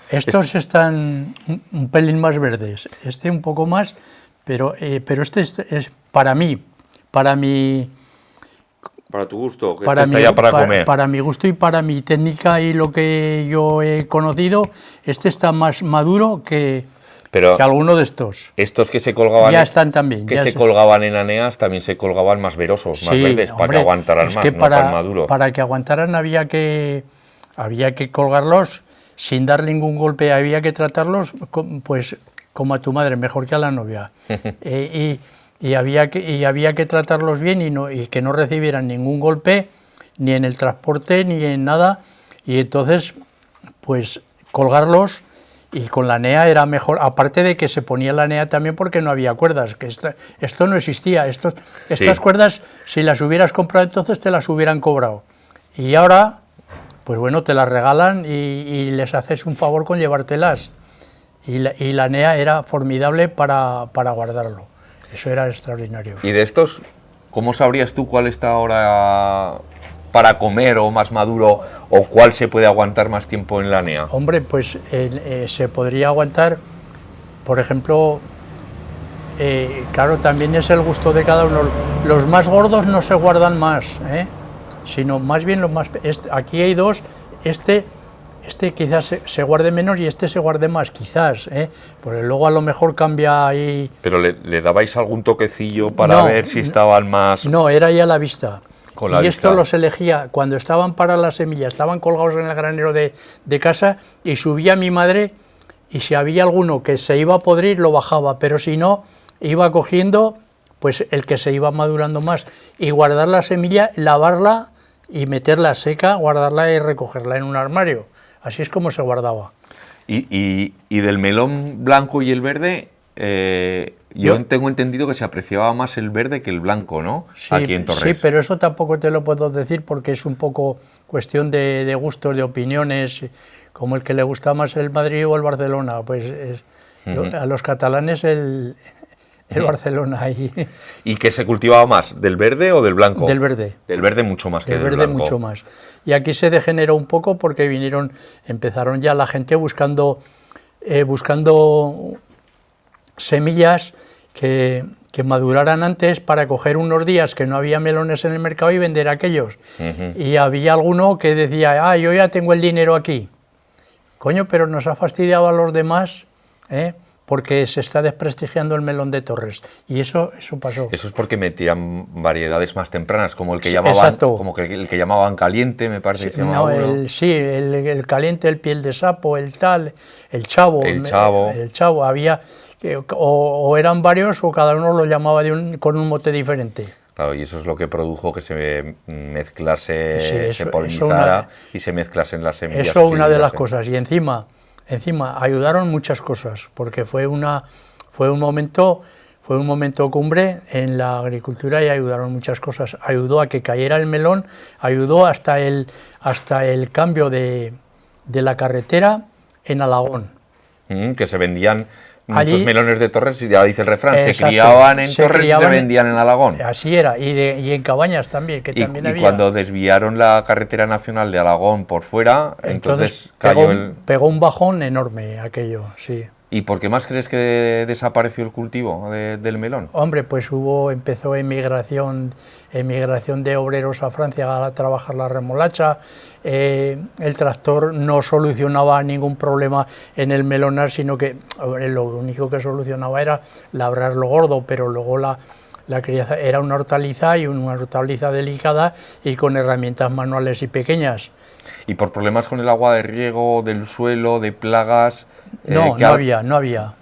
Estos están un pelín más verdes, este un poco más, pero este es para mí, para mi... Para tu gusto, que Para este mi, está ya para comer. para mi gusto y para mi técnica y lo que yo he conocido, este está más maduro que alguno de estos. Estos que se colgaban, ya están también. Que se colgaban en Aneas, también se colgaban más verosos, más verdes, para que aguantaran más, no tan maduros. Para que aguantaran había que colgarlos sin dar ningún golpe, había que tratarlos pues como a tu madre, mejor que a la novia. Y había que tratarlos bien y que no recibieran ningún golpe, ni en el transporte, ni en nada. Y entonces, pues, colgarlos, y con la NEA era mejor, aparte de que se ponía la NEA también porque no había cuerdas, que esto no existía. Estas cuerdas, si las hubieras comprado entonces, te las hubieran cobrado. Y ahora, pues bueno, te las regalan y les haces un favor con llevártelas. Y la NEA era formidable para guardarlo. Eso era extraordinario. ¿Y de estos, cómo sabrías tú cuál está ahora para comer o más maduro o cuál se puede aguantar más tiempo en la NEA? Hombre, pues se podría aguantar, por ejemplo, claro, también es el gusto de cada uno. Los más gordos no se guardan más, sino más bien los más... aquí hay dos, este quizás se guarde menos y este se guarde más, quizás, porque luego a lo mejor cambia ahí... ¿Pero le dabais algún toquecillo para ver si estaban más...? No, era ya a la vista. Con la y vista. Esto los elegía cuando estaban para las semillas, estaban colgados en el granero de casa y subía mi madre y si había alguno que se iba a podrir lo bajaba, pero si no, iba cogiendo pues el que se iba madurando más y guardar la semilla, lavarla y meterla seca, guardarla y recogerla en un armario. Así es como se guardaba. Y del melón blanco y el verde, yo tengo entendido que se apreciaba más el verde que el blanco, ¿no? Sí, aquí en Torres. Sí, pero eso tampoco te lo puedo decir porque es un poco cuestión de gustos, de opiniones, como el que le gusta más el Madrid o el Barcelona. Pues a los catalanes el Barcelona. ¿Y qué se cultivaba más, del verde o del blanco? Del verde. Del verde mucho más que del blanco. Del verde mucho más. Y aquí se degeneró un poco porque empezaron ya la gente buscando semillas que maduraran antes para coger unos días que no había melones en el mercado y vender aquellos. Y había alguno que decía, yo ya tengo el dinero aquí. Coño, pero nos ha fastidiado a los demás, porque se está desprestigiando el melón de Torres. Y eso pasó. Eso es porque metían variedades más tempranas, como el que llamaban, el que llamaban caliente, me parece que se llamaba uno. El caliente, el piel de sapo, el chavo. El chavo, había... O eran varios o cada uno lo llamaba con un mote diferente. Claro, y eso es lo que produjo que se mezclase, se polinizara y se mezclasen las semillas. Eso es una de las cosas. Y encima ayudaron muchas cosas, porque fue un momento cumbre en la agricultura y ayudaron muchas cosas. Ayudó a que cayera el melón, ayudó hasta el cambio de la carretera en Alagón. Que se vendían muchos melones de Torres, y ya dice el refrán, se criaban en Torres y se vendían en Alagón. Así era, y en Cabañas también, que también había. Y cuando desviaron la carretera nacional de Alagón por fuera, entonces pegó un bajón enorme aquello, sí. ¿Y por qué más crees que desapareció el cultivo del melón? Hombre, pues empezó emigración de obreros a Francia a trabajar la remolacha, el tractor no solucionaba ningún problema en el melonar, sino que lo único que solucionaba era labrarlo gordo, pero luego la crianza era una hortaliza delicada y con herramientas manuales y pequeñas. ¿Y por problemas con el agua de riego, del suelo, de plagas? No había.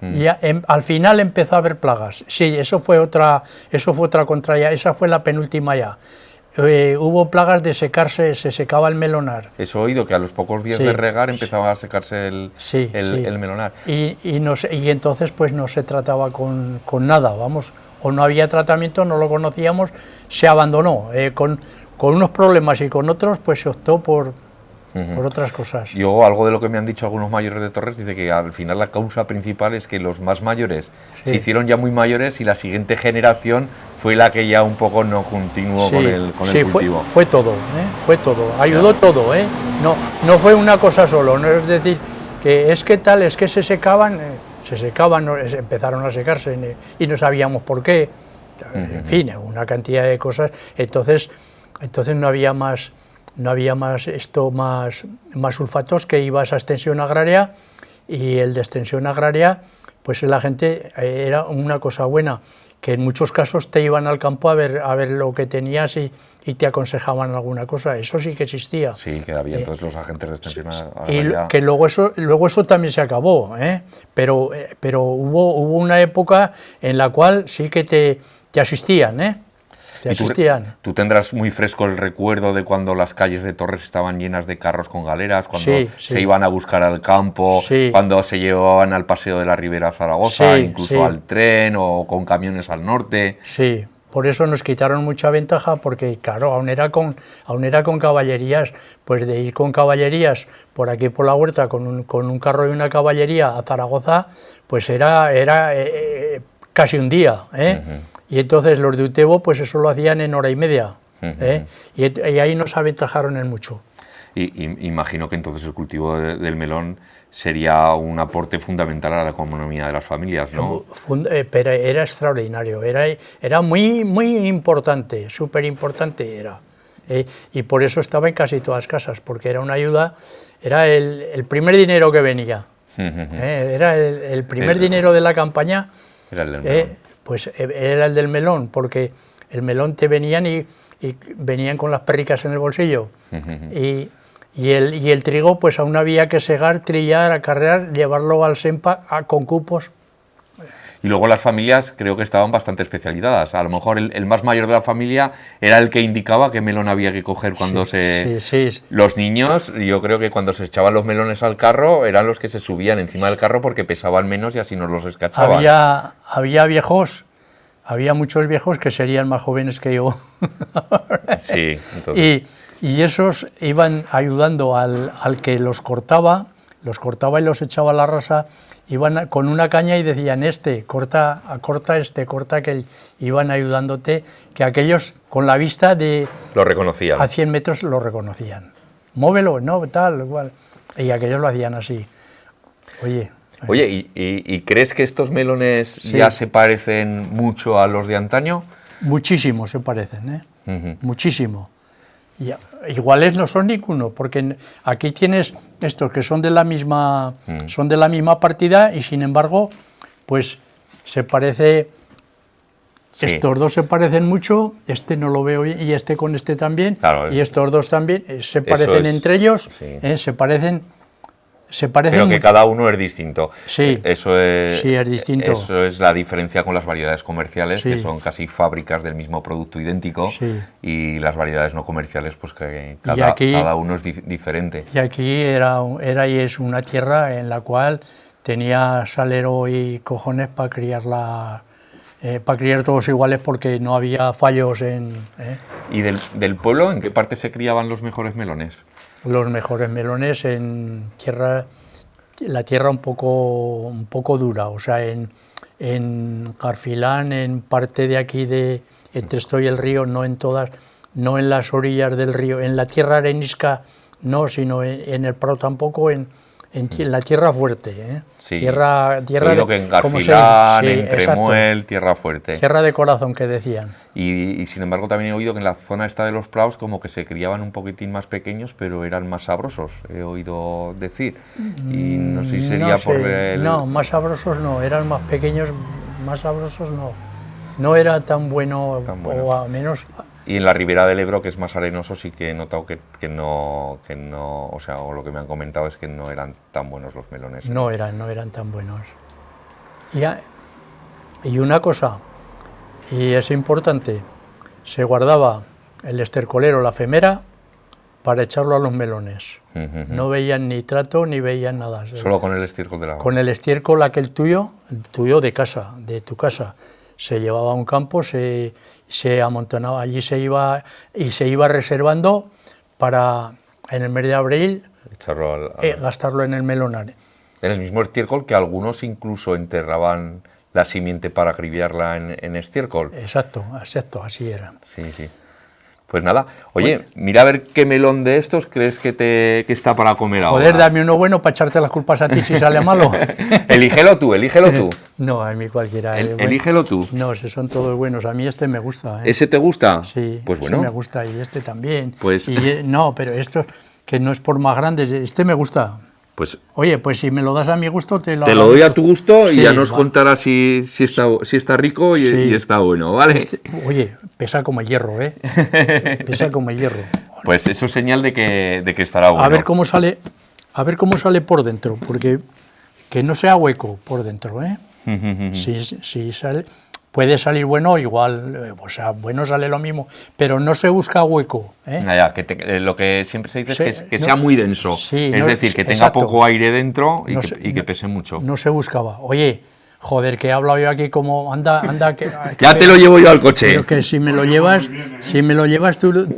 Y al final empezó a haber plagas. Sí, eso fue otra contraria, esa fue la penúltima ya. Hubo plagas de secarse, se secaba el melonar. Eso he oído, que a los pocos días de regar empezaba a secarse el melonar. Y entonces pues no se trataba con nada, vamos, o no había tratamiento, no lo conocíamos, se abandonó. Con unos problemas y con otros pues se optó por otras cosas. Yo, algo de lo que me han dicho algunos mayores de Torres, dice que al final la causa principal es que los más mayores se hicieron ya muy mayores y la siguiente generación fue la que ya un poco no continuó con el cultivo. Fue todo, ayudó todo, no fue una cosa solo, no es decir que es que tal, es que se secaban, empezaron a secarse y no sabíamos por qué, en fin, una cantidad de cosas. Entonces no había más sulfatos, que iba a esa extensión agraria, y el de extensión agraria, pues la gente, era una cosa buena, que en muchos casos te iban al campo a ver lo que tenías y te aconsejaban alguna cosa. Eso sí que existía. Sí, que había entonces los agentes de extensión agraria. Y que luego eso también se acabó, pero hubo una época en la cual sí que te asistían, Tú tendrás muy fresco el recuerdo de cuando las calles de Torres estaban llenas de carros con galeras, cuando se iban a buscar al campo, cuando se llevaban al paseo de la Ribera a Zaragoza, incluso al tren o con camiones al norte. Sí, por eso nos quitaron mucha ventaja, porque claro, aún era con caballerías, pues de ir con caballerías por aquí por la huerta con un carro y una caballería a Zaragoza, pues era casi un día, Y entonces los de Utebo, pues eso lo hacían en hora y media, y ahí nos aventajaron en mucho. Y imagino que entonces el cultivo del melón sería un aporte fundamental a la economía de las familias, ¿no? Pero era extraordinario, era muy, muy importante, súper importante era. Y por eso estaba en casi todas las casas, porque era una ayuda, era el primer dinero que venía, era el primer dinero de la campaña. Era el del melón. Pues era el del melón, porque el melón te venían y venían con las perricas en el bolsillo. Y el trigo, pues aún había que segar, trillar, acarrear, llevarlo al SEMPA con cupos. Y luego las familias creo que estaban bastante especializadas. A lo mejor el más mayor de la familia era el que indicaba qué melón había que coger cuando Los niños, yo creo que cuando se echaban los melones al carro, eran los que se subían encima del carro porque pesaban menos y así nos los escachaban. Había viejos, había muchos viejos que serían más jóvenes que yo. Sí, entonces. Y esos iban ayudando al que los cortaba y los echaba a la rasa. Iban con una caña y decían, corta aquel, iban ayudándote, que aquellos con la vista lo reconocían. A 100 metros lo reconocían. Móvelo, no, tal, igual. Y aquellos lo hacían así. Oye, ¿y crees que estos melones ya se parecen mucho a los de antaño? Muchísimo se parecen, muchísimo. Y iguales no son ninguno, porque aquí tienes estos que son de la misma partida, y sin embargo, pues se parece. Estos dos se parecen mucho, este no lo veo bien, y este con este también, claro, y estos dos también se parecen entre ellos, se parecen. Pero que cada uno es distinto. Sí, es distinto. Eso es la diferencia con las variedades comerciales, que son casi fábricas del mismo producto idéntico, y las variedades no comerciales, pues que cada uno es diferente. Y aquí era y es una tierra en la cual tenía salero y cojones para criar todos iguales, porque no había fallos en... ¿Y del pueblo, en qué parte se criaban los mejores melones? Los mejores melones en la tierra un poco dura, o sea, en Garfilán, en parte de aquí entre esto y el río, no en todas, no en las orillas del río, en la tierra arenisca no, sino en el Prado tampoco, en la tierra fuerte, tierra de, que en Garfilán, en Tremuel, tierra fuerte. Tierra de corazón, que decían. Y sin embargo también he oído que en la zona esta de los Prados como que se criaban un poququín más pequeños, pero eran más sabrosos, he oído decir. Y no sé si sería por el... No, más sabrosos no, eran más pequeños, más sabrosos no. No era tan bueno, o a menos... Y en la Ribera del Ebro, que es más arenoso, sí que he notado que no, o sea, o lo que me han comentado es que no eran tan buenos los melones. No eran tan buenos. Y una cosa, y es importante, se guardaba el estercolero, la femera, para echarlo a los melones. No veían nitrato ni veían nada. Solo con el estiércol de la... Con el estiércol aquel tuyo de casa, de tu casa. Se llevaba a un campo, se amontonaba, allí se iba reservando para, en el mes de abril, gastarlo en el melonar. En el mismo estiércol, que algunos incluso enterraban la simiente para acribillarla en estiércol. Exacto, así era. Sí. Pues nada, oye, mira a ver qué melón de estos crees que está para comer ahora. Joder, dame uno bueno para echarte las culpas a ti si sale malo. Elígelo tú, elígelo tú. No, a mí cualquiera. Elígelo tú. No, esos son todos buenos. A mí este me gusta. ¿Ese te gusta? Sí, pues bueno. Me gusta y este también. Pues... no, pero esto, que no es por más grandes, este me gusta. Pues, oye, pues si me lo das a mi gusto, te lo doy a tu gusto y ya nos contarás si está rico y está bueno, ¿vale? Oye, pesa como hierro, ¿eh? Pesa como hierro. Pues eso es señal de que estará bueno. A ver cómo sale por dentro, porque que no sea hueco por dentro, ¿eh? Si sale, puede salir bueno, igual, o sea, bueno sale lo mismo, pero no se busca hueco, ¿eh? Lo que siempre se dice es que sea muy denso, es decir, que tenga poco aire dentro y que pese mucho. No se buscaba. Oye, joder, que he hablado yo aquí como anda ya te lo llevo yo al coche. Pero que si me lo llevas tú